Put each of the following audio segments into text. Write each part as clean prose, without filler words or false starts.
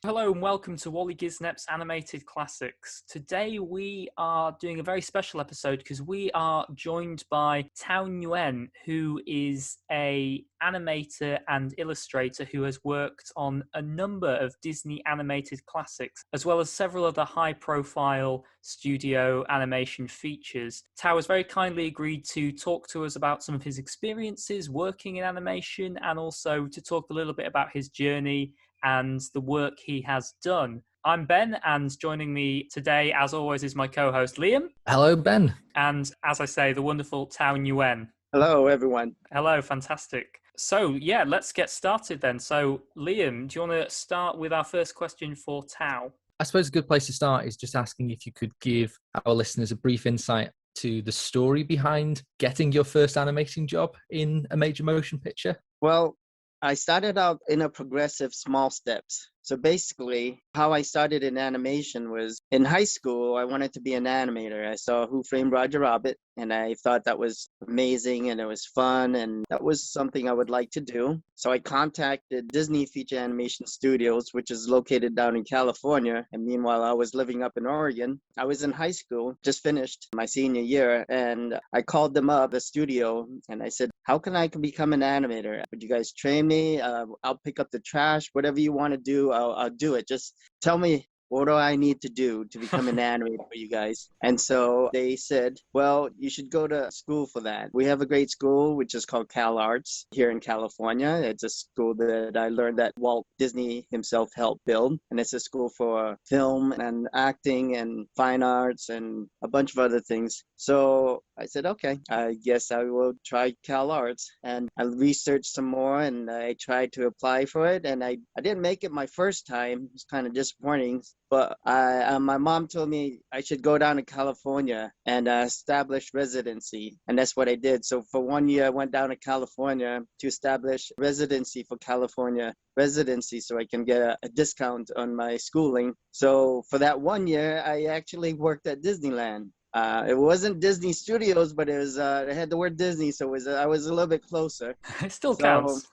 Hello and welcome to Wally Gisnep's Animated Classics. Today we are doing a very special episode because we are joined by Tao Nyugen, who is an animator and illustrator who has worked on a number of Disney animated classics, as well as several other high-profile studio animation features. Tao has very kindly agreed to talk to us about some of his experiences working in animation and also to talk a little bit about his journey and the work he has done. I'm Ben, and joining me today, as always, is my co-host Liam. Hello, Ben. And as I say, the wonderful Tao Nyugen. Hello, everyone. Hello, fantastic. So, yeah, let's get started then. So, Liam, do you want to start with our first question for Tao? I suppose a good place to start is just asking if you could give our listeners a brief insight to the story behind getting your first animating job in a major motion picture. Well, I started out in a progressive small steps. So basically, how I started in animation was in high school, I wanted to be an animator. I saw Who Framed Roger Rabbit, and I thought that was amazing and it was fun, and that was something I would like to do. So I contacted Disney Feature Animation Studios, which is located down in California. And meanwhile, I was living up in Oregon. I was in high school, just finished my senior year, and I called them up, the studio, and I said, how can I become an animator? Would you guys train me? I'll pick up the trash, whatever you want to do. I'll do it. Just tell me, what do I need to do to become an animator for you guys? And so they said, well, you should go to school for that. We have a great school, which is called Cal Arts here in California. It's a school that I learned that Walt Disney himself helped build. And it's a school for film and acting and fine arts and a bunch of other things. So I said, okay, I guess I will try Cal Arts. And I researched some more and I tried to apply for it. And I didn't make it my first time. It was kind of disappointing. But my mom told me I should go down to California and establish residency. And that's what I did. So for 1 year, I went down to California to establish residency for California residency so I can get a discount on my schooling. So for that 1 year, I actually worked at Disneyland. It wasn't Disney Studios, but it was. It had the word Disney, so I was a little bit closer. It still counts.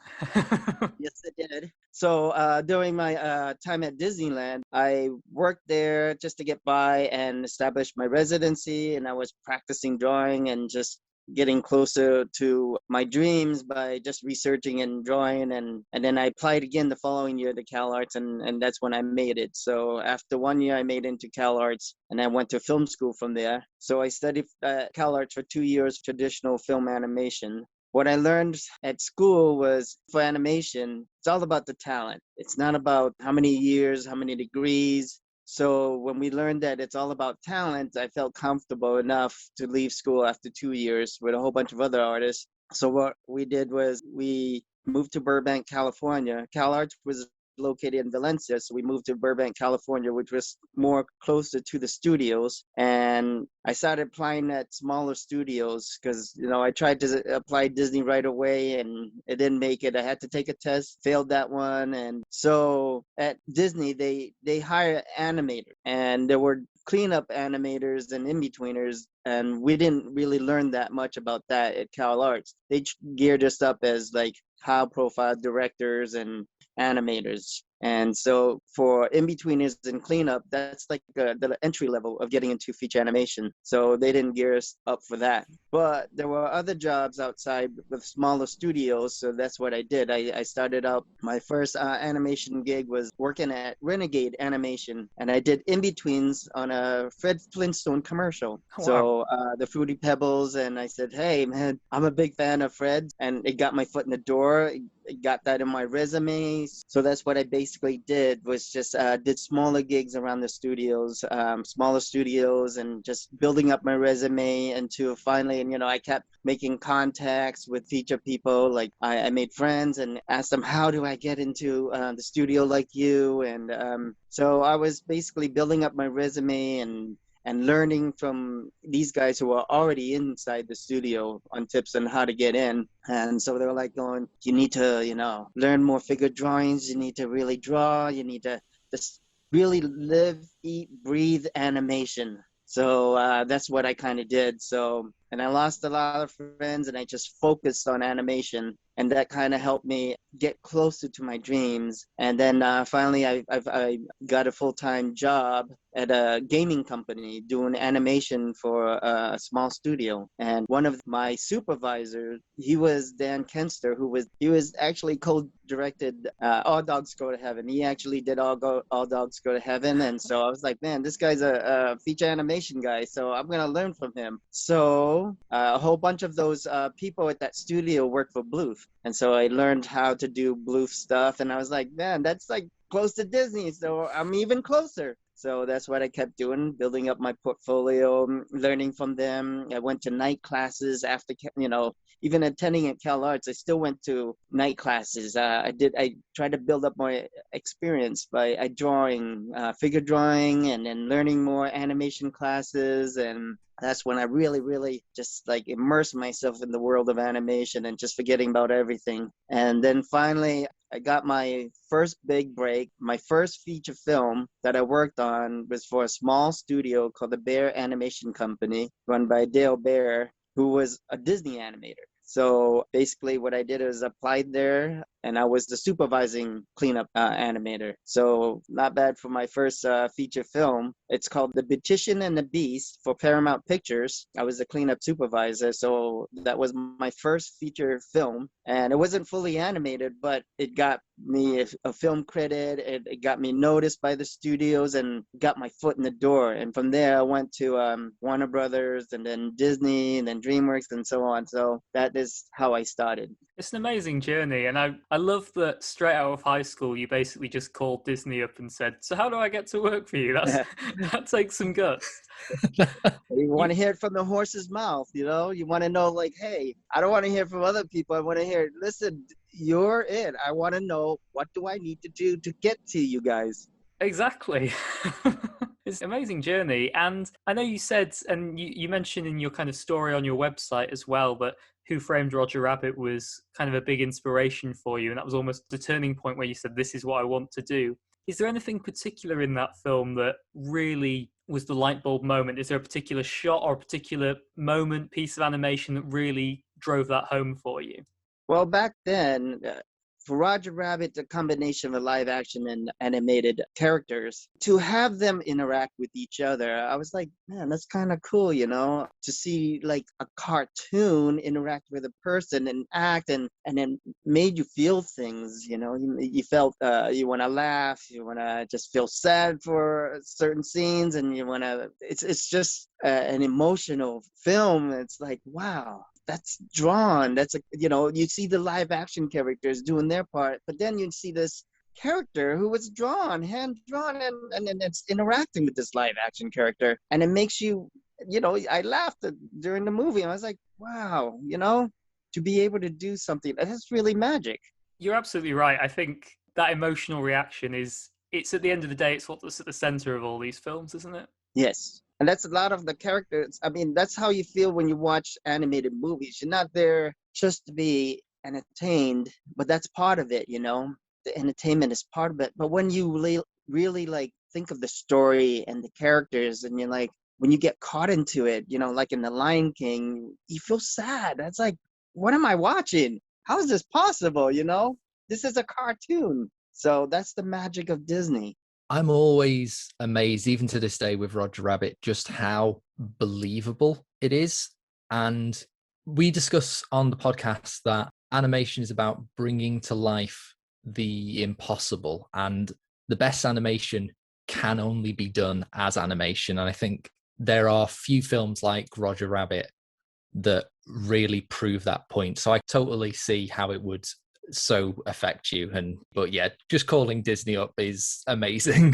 Yes, it did. So during my time at Disneyland, I worked there just to get by and establish my residency, and I was practicing drawing and just getting closer to my dreams by just researching and drawing, and then I applied again the following year to Cal Arts, and that's when I made it. So after 1 year I made it into Cal Arts, and I went to film school from there. So I studied at Cal Arts for 2 years traditional film animation. What I learned at school was for animation, it's all about the talent. It's not about how many years, how many degrees. So when we learned that it's all about talent, I felt comfortable enough to leave school after 2 years with a whole bunch of other artists. So what we did was we moved to Burbank, California. Cal Arts was located in Valencia, so we moved to Burbank, California, which was more closer to the studios. And I started applying at smaller studios because, I tried to apply Disney right away and it didn't make it. I had to take a test, failed that one. And so at Disney, they hire animators, and there were cleanup animators and in-betweeners, and we didn't really learn that much about that at Cal Arts. They geared us up as like high-profile directors and animators. And so for in-betweeners and cleanup, that's like the entry level of getting into feature animation. So they didn't gear us up for that. But there were other jobs outside with smaller studios, so that's what I did. I started out, my first animation gig was working at Renegade Animation, and I did in-betweens on a Fred Flintstone commercial. Wow. So the Fruity Pebbles, and I said, hey, man, I'm a big fan of Fred, and it got my foot in the door. Got that in my resume. So that's what I basically did, was just did smaller gigs around the studios, smaller studios, and just building up my resume until finally, I kept making contacts with feature people. Like I made friends and asked them, how do I get into the studio like you? And so I was basically building up my resume and learning from these guys who are already inside the studio on tips on how to get in. And so they were like going, you need to, learn more figure drawings. You need to really draw. You need to just really live, eat, breathe animation. So that's what I kind of did. So, and I lost a lot of friends and I just focused on animation. And that kind of helped me get closer to my dreams. And then finally, I got a full-time job at a gaming company doing animation for a small studio. And one of my supervisors, he was Dan Kenster, he was actually co-directed All Dogs Go to Heaven. He actually did All Dogs Go to Heaven. And so I was like, man, this guy's a feature animation guy. So I'm going to learn from him. So a whole bunch of those people at that studio work for Bluth. And so I learned how to do Bluth stuff. And I was like, man, that's like close to Disney. So I'm even closer. So that's what I kept doing, building up my portfolio, learning from them. I went to night classes after, even attending at Cal Arts, I still went to night classes. I tried to build up my experience by drawing, figure drawing, and then learning more animation classes. And that's when I really, really just like immersed myself in the world of animation and just forgetting about everything. And then finally, I got my first big break. My first feature film that I worked on was for a small studio called the Bear Animation Company, run by Dale Bear, who was a Disney animator. So basically what I did is applied there and I was the supervising cleanup animator. So not bad for my first feature film. It's called The Beautician and the Beast for Paramount Pictures. I was the cleanup supervisor. So that was my first feature film. And it wasn't fully animated, but it got me a film credit. It got me noticed by the studios and got my foot in the door. And from there, I went to Warner Brothers and then Disney and then DreamWorks and so on. So that is how I started. It's an amazing journey, and I love that straight out of high school you basically just called Disney up and said, "So how do I get to work for you?" That takes some guts. You want to hear it from the horse's mouth, you want to know like, hey, I don't want to hear from other people. I want to hear, listen, you're it. I want to know, what do I need to do to get to you guys? Exactly. It's an amazing journey. And I know you said, and you mentioned in your kind of story on your website as well, but Who Framed Roger Rabbit was kind of a big inspiration for you. And that was almost the turning point where you said, this is what I want to do. Is there anything particular in that film that really was the light bulb moment? Is there a particular shot or a particular moment, piece of animation that really drove that home for you? Well, back then, for Roger Rabbit, the combination of live action and animated characters, to have them interact with each other, I was like, man, that's kind of cool, to see like a cartoon interact with a person and act and then made you feel things, you felt you want to laugh, you want to just feel sad for certain scenes, and you want to, it's just an emotional film. It's like, wow. That's drawn. You see the live action characters doing their part, but then you see this character who was drawn, hand drawn, and it's interacting with this live action character. And it makes you, I laughed during the movie. And I was like, wow, to be able to do something, that's really magic. You're absolutely right. I think that emotional reaction it's at the end of the day, it's what's at the center of all these films, isn't it? Yes. And that's a lot of the characters. I mean, that's how you feel when you watch animated movies. You're not there just to be entertained, but that's part of it, The entertainment is part of it. But when you really like think of the story and the characters, and you're like, when you get caught into it, like in The Lion King, you feel sad. That's like, what am I watching? How is this possible? This is a cartoon. So that's the magic of Disney. I'm always amazed, even to this day with Roger Rabbit, just how believable it is. And we discuss on the podcast that animation is about bringing to life the impossible, and the best animation can only be done as animation. And I think there are few films like Roger Rabbit that really prove that point. So I totally see how it would so affect you. But yeah, just calling Disney up is amazing.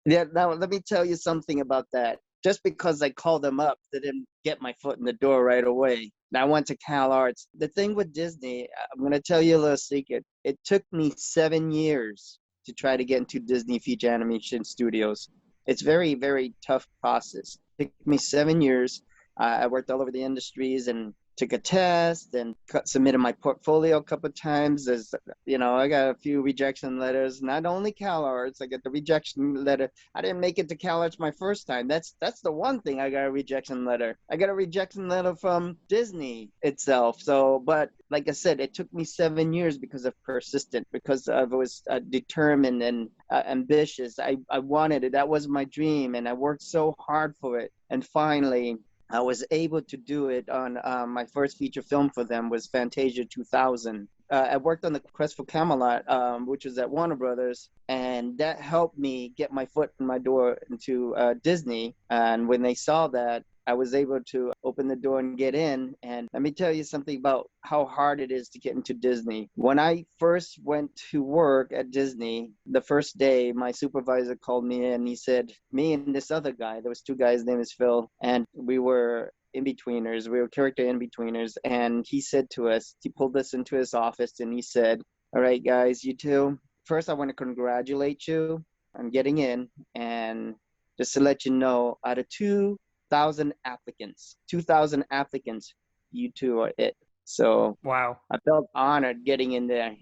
Yeah, now let me tell you something about that. Just because I called them up, they didn't get my foot in the door right away. Now I went to Cal Arts. The thing with Disney, I'm going to tell you a little secret. It took me 7 years to try to get into Disney feature animation studios. It's very, very tough process. It took me 7 years. I worked all over the industries, and took a test and submitted my portfolio a couple of times. I got a few rejection letters, not only CalArts. I got the rejection letter. I didn't make it to CalArts my first time. That's the one thing. I got a rejection letter. I got a rejection letter from Disney itself. So, but like I said, it took me 7 years because of persistent, because I was determined and ambitious. I wanted it. That was my dream, and I worked so hard for it. And finally, I was able to do it on my first feature film for them was Fantasia 2000. I worked on the Quest for Camelot, which was at Warner Brothers, and that helped me get my foot in my door into Disney. And when they saw that, I was able to open the door and get in. And let me tell you something about how hard it is to get into Disney. When I first went to work at Disney, the first day, my supervisor called me in. He said, me and this other guy, there was two guys, name is Phil, and we were in-betweeners. We were character in-betweeners. And he said to us, he pulled us into his office and he said, all right, guys, you two, first I want to congratulate you on getting in. And just to let you know, out of 2,000 applicants, you two are it. So Wow. I felt honored getting in there,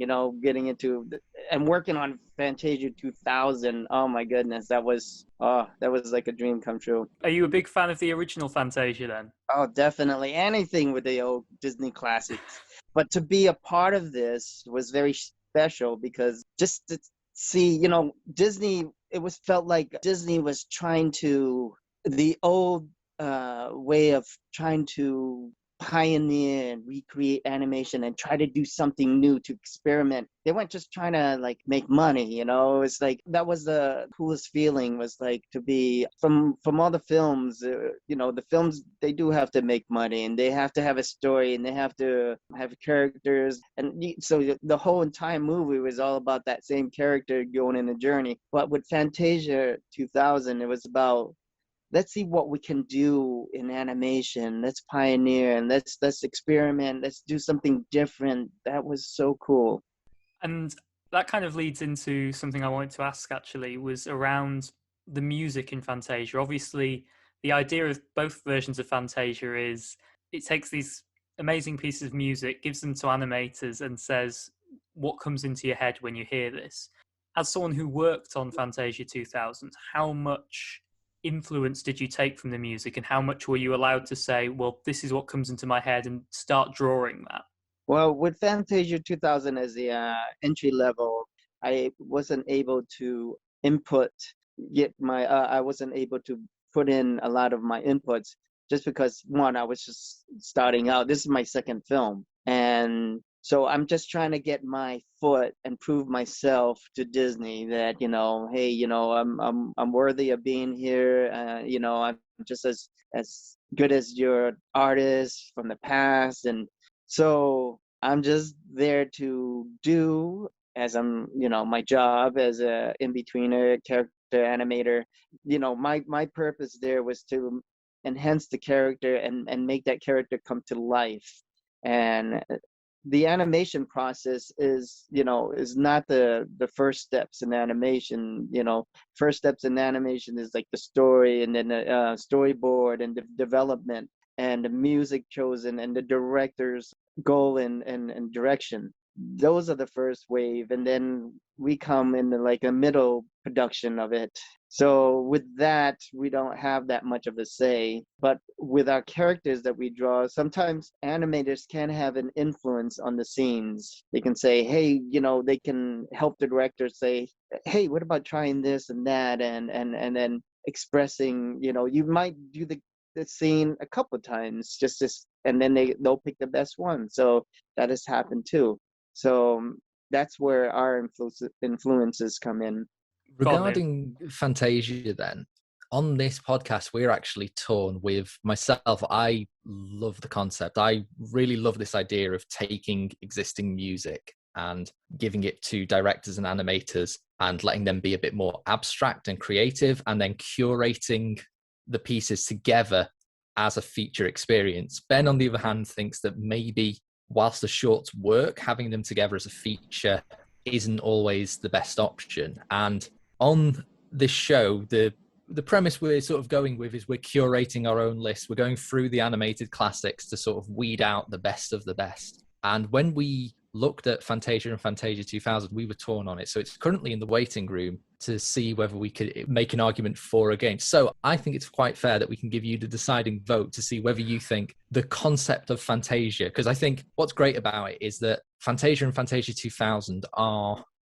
getting into and working on Fantasia 2000. Oh my goodness, that was like a dream come true. Are you a big fan of the original Fantasia then? Oh, definitely anything with the old Disney classics. But to be a part of this was very special because just to see, Disney, felt like Disney was trying to the old way of trying to pioneer and recreate animation and try to do something new to experiment. They weren't just trying to like make money, It's like that was the coolest feeling, was like to be from all the films. The films, they do have to make money and they have to have a story and they have to have characters, and so the whole entire movie was all about that same character going in the journey. But with Fantasia 2000, it was about, let's see what we can do in animation. Let's pioneer and let's experiment. Let's do something different. That was so cool. And that kind of leads into something I wanted to ask, actually, was around the music in Fantasia. Obviously, the idea of both versions of Fantasia is it takes these amazing pieces of music, gives them to animators, and says what comes into your head when you hear this. As someone who worked on Fantasia 2000, how much influence did you take from the music, and how much were you allowed to say, well, this is what comes into my head, and start drawing that? Well, with Fantasia 2000 as the entry level, I wasn't able to input, I wasn't able to put in a lot of my inputs just because, one, I was just starting out. This is my second film. And so I'm just trying to get my foot and prove myself to Disney that, hey, I'm worthy of being here. I'm just as good as your artist from the past. And so I'm just there to do as my job as a in-betweener, character animator. My purpose there was to enhance the character and make that character come to life. And the animation process is not the first steps in animation. First steps in animation is like the story, and then the storyboard and the development and the music chosen and the director's goal and direction. Those are the first wave, and then we come in like a middle production of it. So with that, we don't have that much of a say. But with our characters that we draw, sometimes animators can have an influence on the scenes. They can say, hey, they can help the director say, hey, what about trying this and that, and then expressing, you might do the scene a couple times, and then they'll pick the best one. So that has happened too. So that's where our influences come in. Regarding Fantasia, then, on this podcast, we're actually torn with myself. I love the concept. I really love this idea of taking existing music and giving it to directors and animators and letting them be a bit more abstract and creative, and then curating the pieces together as a feature experience. Ben, on the other hand, thinks that maybe whilst the shorts work, having them together as a feature isn't always the best option. And on this show, the the premise we're sort of going with is we're curating our own list. We're going through the animated classics to sort of weed out the best of the best. And when we looked at Fantasia and Fantasia 2000, we were torn on it. So it's currently in the waiting room to see whether we could make an argument for or against. So I think it's quite fair that we can give you the deciding vote to see whether you think the concept of Fantasia, because I think what's great about it is that Fantasia and Fantasia 2000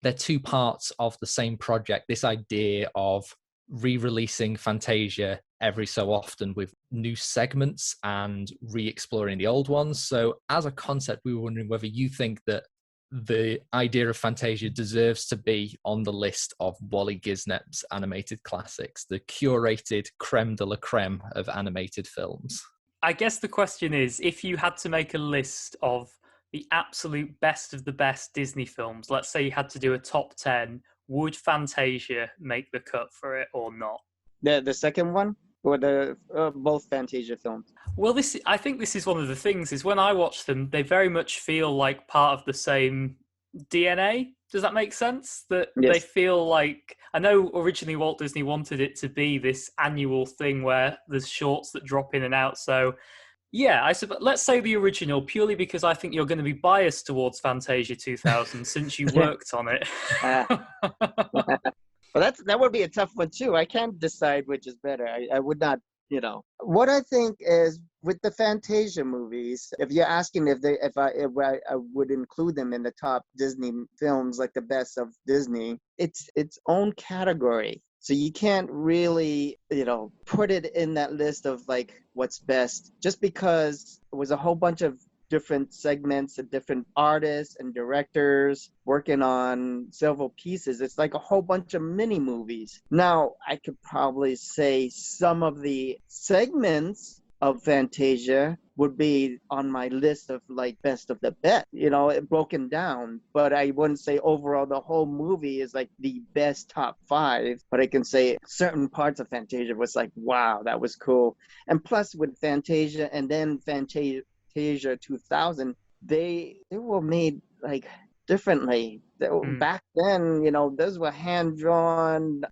they're two parts of the same project. This idea of re-releasing Fantasia every so often with new segments and re-exploring the old ones. So as a concept, we were wondering whether you think that the idea of Fantasia deserves to be on the list of Wally Gisnep's animated classics, the curated creme de la creme of animated films. I guess the question is, if you had to make a list of the absolute best of the best Disney films, let's say you had to do a top 10, would Fantasia make the cut for it or not? The second one, or the both Fantasia films? Well, I think this is one of the things, is when I watch them, they very much feel like part of the same DNA. Does that make sense? That Yes. they feel like, I know originally Walt Disney wanted it to be this annual thing where there's shorts that drop in and out. So yeah, I suppose let's say the original, purely because I think you're going to be biased towards Fantasia 2000 since you worked on it. Well, that would be a tough one too. I can't decide which is better. I would not, What I think is with the Fantasia movies, if you're asking if I would include them in the top Disney films, like the best of Disney, it's its own category. So you can't really, put it in that list of like what's best, just because it was a whole bunch of different segments and different artists and directors working on several pieces. It's like a whole bunch of mini movies. Now, I could probably say some of the segments of Fantasia would be on my list of like best of the best, it broken down. But I wouldn't say overall the whole movie is like the best top 5. But I can say certain parts of Fantasia was like, wow, that was cool. And plus with Fantasia and then Fantasia 2000, they were made like differently. Back then, those were hand drawn,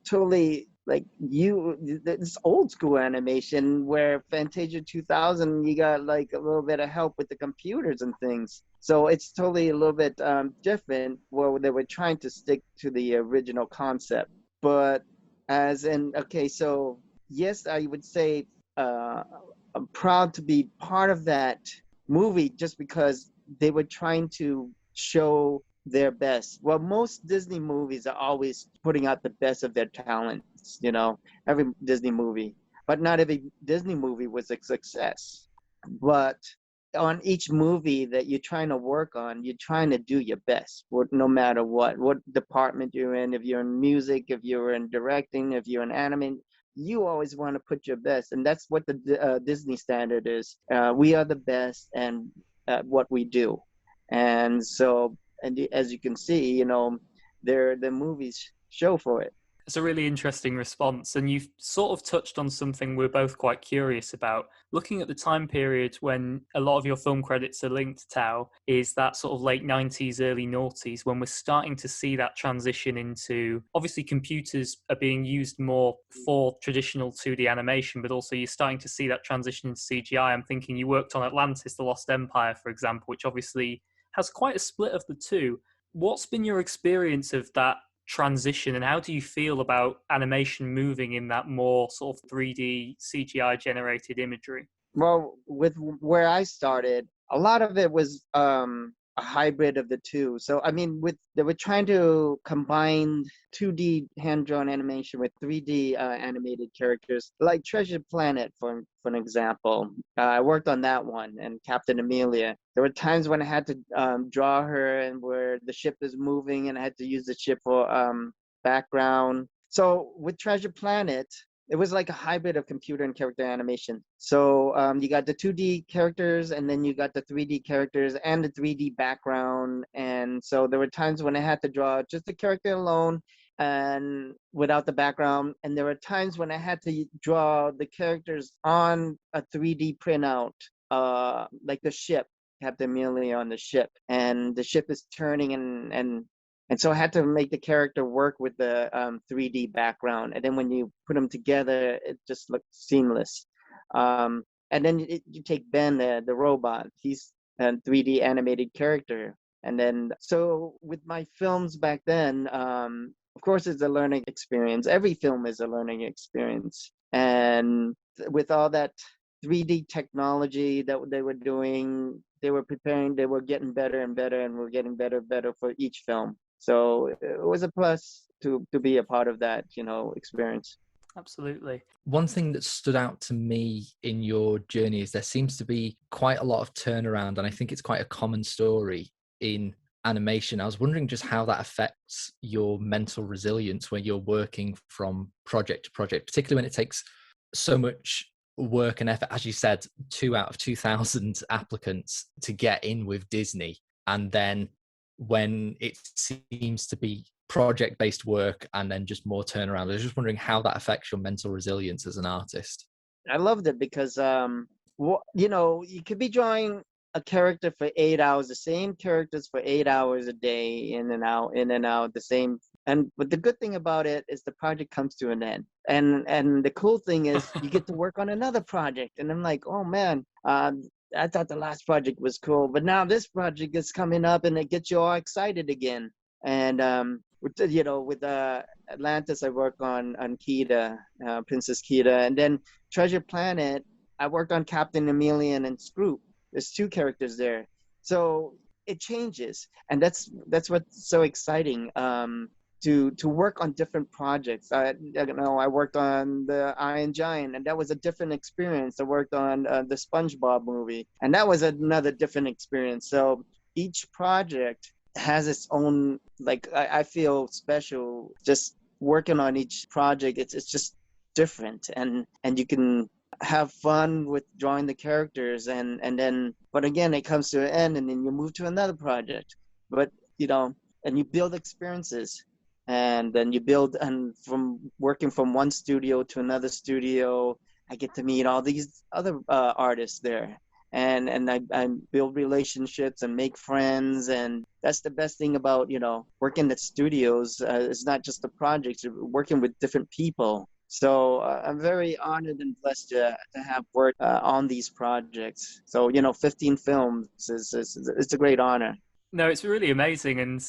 totally like this old school animation, where Fantasia 2000, you got like a little bit of help with the computers and things. So it's totally a little bit different, where they were trying to stick to the original concept. But so yes, I would say I'm proud to be part of that movie, just because they were trying to show their best. Well, most Disney movies are always putting out the best of their talents, every Disney movie. But not every Disney movie was a success. But on each movie that you're trying to work on, you're trying to do your best, no matter what department you're in. If you're in music, if you're in directing, if you're in anime, you always want to put your best. And that's what the Disney standard is. We are the best and at what we do. And so, as you can see, the movies show for it. It's a really interesting response, and you've sort of touched on something we're both quite curious about. Looking at the time period when a lot of your film credits are linked, Tao, is that sort of late 90s, early noughties, when we're starting to see that transition into, obviously computers are being used more for traditional 2D animation, but also you're starting to see that transition into CGI. I'm thinking you worked on Atlantis, The Lost Empire, for example, which obviously has quite a split of the two. What's been your experience of that transition, and how do you feel about animation moving in that more sort of 3D CGI generated imagery? Well, with where I started, a lot of it was a hybrid of the two. So I mean, they were trying to combine 2D hand-drawn animation with 3D animated characters, like Treasure Planet, for an example. I worked on that one, and Captain Amelia. There were times when I had to draw her, and where the ship is moving, and I had to use the ship for background. So with Treasure Planet, it was like a hybrid of computer and character animation. So you got the 2D characters, and then you got the 3D characters and the 3D background. And so there were times when I had to draw just the character alone and without the background. And there were times when I had to draw the characters on a 3D printout, like the ship, Captain Amelia on the ship. And the ship is turning, and And so I had to make the character work with the 3D background. And then when you put them together, it just looked seamless. And then you take Ben, the robot. He's a 3D animated character. And then, so with my films back then, of course, it's a learning experience. Every film is a learning experience. And with all that 3D technology that they were doing, they were preparing, they were getting better and better, and we're getting better and better for each film. So it was a plus to be a part of that, experience. Absolutely. One thing that stood out to me in your journey is there seems to be quite a lot of turnaround, and I think it's quite a common story in animation. I was wondering just how that affects your mental resilience when you're working from project to project, particularly when it takes so much work and effort. As you said, 2 out of 2,000 applicants to get in with Disney, and then when it seems to be project-based work and then just more turnaround. I was just wondering how that affects your mental resilience as an artist. I loved it because, you could be drawing a character for 8 hours, the same characters for 8 hours a day, in and out, the same. But the good thing about it is the project comes to an end, and the cool thing is you get to work on another project. And I'm like, oh man, I thought the last project was cool, but now this project is coming up, and it gets you all excited again. And with Atlantis, I work on Kida, Princess Kida, and then Treasure Planet, I worked on Captain Emelian and Scroop. There's 2 characters there, so it changes, and that's what's so exciting. To work on different projects. I worked on the Iron Giant, and that was a different experience. I worked on the SpongeBob movie, and that was another different experience. So each project has its own, like, I feel special just working on each project. It's just different, and you can have fun with drawing the characters, and then, but again, it comes to an end, and then you move to another project. But and you build experiences, and then you build, and from working from one studio to another studio, I get to meet all these other artists there, and I build relationships and make friends. And that's the best thing about working at studios. It's not just the projects, you're working with different people. So I'm very honored and blessed to have worked on these projects. So 15 films is it's a great honor. No, it's really amazing, and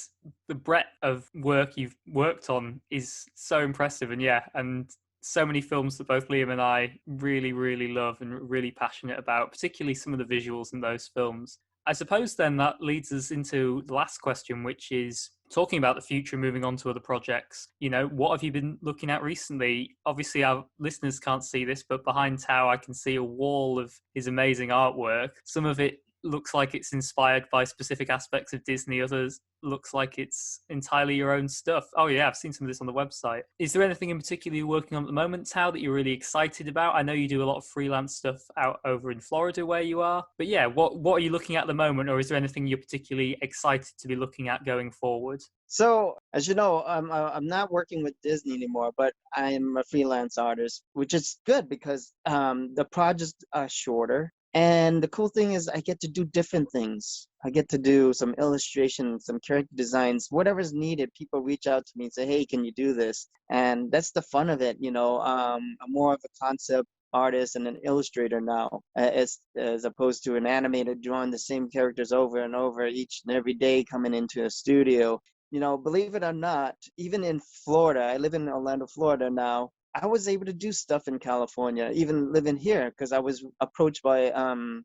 the breadth of work you've worked on is so impressive. And yeah, and so many films that both Liam and I really, really love and really passionate about, particularly some of the visuals in those films. I suppose then that leads us into the last question, which is talking about the future, moving on to other projects. What have you been looking at recently? Obviously, our listeners can't see this, but behind Tao, I can see a wall of his amazing artwork. Some of it looks like it's inspired by specific aspects of Disney. Others looks like it's entirely your own stuff. Oh yeah, I've seen some of this on the website. Is there anything in particular you're working on at the moment, Tao, that you're really excited about? I know you do a lot of freelance stuff out over in Florida where you are, but yeah, what are you looking at the moment, or is there anything you're particularly excited to be looking at going forward? So, as you know, I'm not working with Disney anymore, but I'm a freelance artist, which is good because the projects are shorter. And the cool thing is I get to do different things. I get to do some illustration, some character designs, whatever's needed. People reach out to me and say, hey, can you do this? And that's the fun of it. I'm more of a concept artist and an illustrator now, as opposed to an animator drawing the same characters over and over each and every day coming into a studio. Believe it or not, even in Florida, I live in Orlando, Florida now. I was able to do stuff in California, even living here, because I was approached by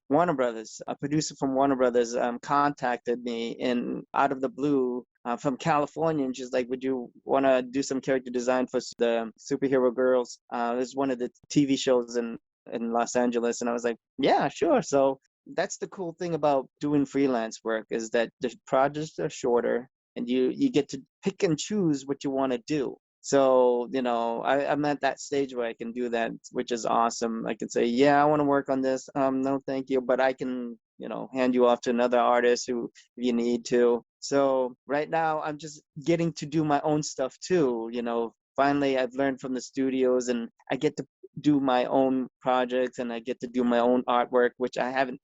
Warner Brothers. A producer from Warner Brothers contacted me out of the blue from California, and she's like, "Would you want to do some character design for the Superhero Girls?" It's one of the TV shows in Los Angeles, and I was like, "Yeah, sure." So that's the cool thing about doing freelance work, is that the projects are shorter, and you get to pick and choose what you want to do. So, I'm at that stage where I can do that, which is awesome. I can say, yeah, I want to work on this. No, thank you. But I can, hand you off to another artist who, if you need to. So right now I'm just getting to do my own stuff too. Finally, I've learned from the studios, and I get to do my own projects and I get to do my own artwork, which I haven't,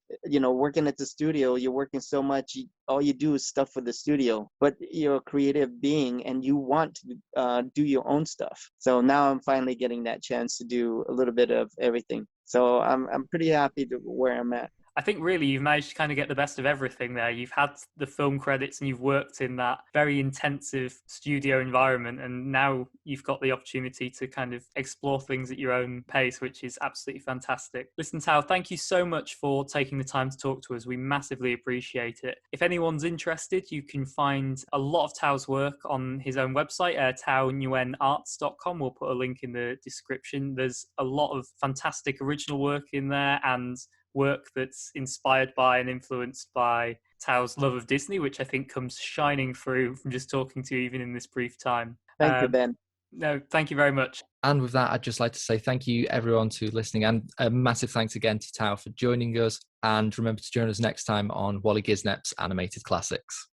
working at the studio, you're working so much, all you do is stuff for the studio, but you're a creative being and you want to do your own stuff. So now I'm finally getting that chance to do a little bit of everything. So I'm pretty happy to where I'm at. I think really you've managed to kind of get the best of everything there. You've had the film credits and you've worked in that very intensive studio environment, and now you've got the opportunity to kind of explore things at your own pace, which is absolutely fantastic. Listen, Tao, thank you so much for taking the time to talk to us. We massively appreciate it. If anyone's interested, you can find a lot of Tao's work on his own website, taonyugenarts.com. We'll put a link in the description. There's a lot of fantastic original work in there and work that's inspired by and influenced by Tao's love of Disney, which I think comes shining through from just talking to you even in this brief time. Thank you, Ben. No, thank you very much. And with that, I'd just like to say thank you everyone to listening, and a massive thanks again to Tao for joining us. And remember to join us next time on Wally Gisnep's Animated Classics.